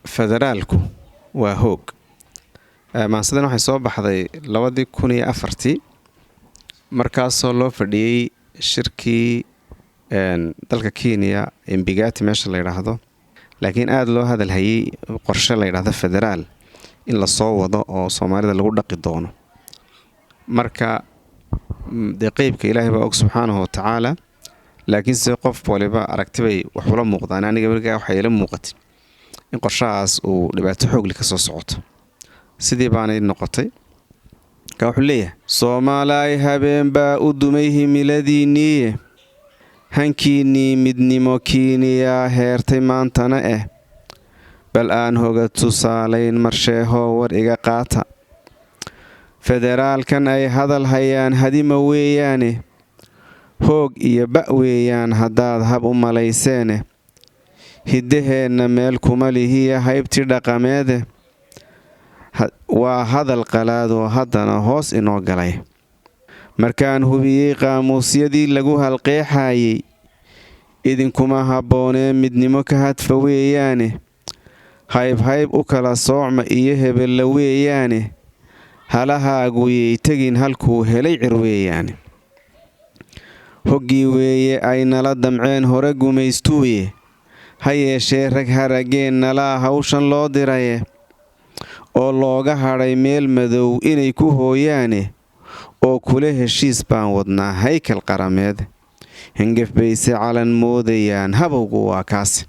federaalku waa hoog. Maansadan waxay soo baxday 2004 markaasoo loo fadhiyay shirkii dalka Kenya Embigati meesha la yiraahdo, laakiin aad loo hadal hayay qorshe la yiraahdo federaal in la soo wado oo Soomaalida lagu dhaqi doono. Marka qaybka Ilaahay baa og subxaanahu wa ta'ala, laakiin si qof waliba aragtibay wax ula muuqdaan. Aniga markaa waxa ila muuqatay in qorshahaas uu dhibaato xoog leh ka soo socoto, sidii baanay noqotay. Ka wuxuu leeyahay Soomaaliya habeen baa u dumay himiladiinii, hankiinii midnimo Kenya heertay maantana bal aan hoga tusaalayn marsheeho war iga qaata. Federaalkan ay hadal hayaan hadima weeyaane, hoog iyo ba weeyaan haddaad hab u malayseene. Hiddaheenna meel kuma lihiya haybti dhaqameede, waa hadal qalaadoo haddana hoos inoo galay. Markaan hubiyey qaamuusyadii lagu halqeexayay, idinkuma habboonee midnimo ka hadfa weeyaane. Hayb u kala soocma iyo hebella weeyaane, halahaagu yay tegin halkuu helay cir weeyaane. Hoggii weeye ay nala damceen hore gumaystuuye, ha yeeshee rag harageen nalaa hawshan loo diraye, oo looga hadhay meel madow inay ku hooyaane, oo kula heshiis baan wadnaa haykal qarameed. Hengef bayse calan moodayaan habowgu waa kaasi.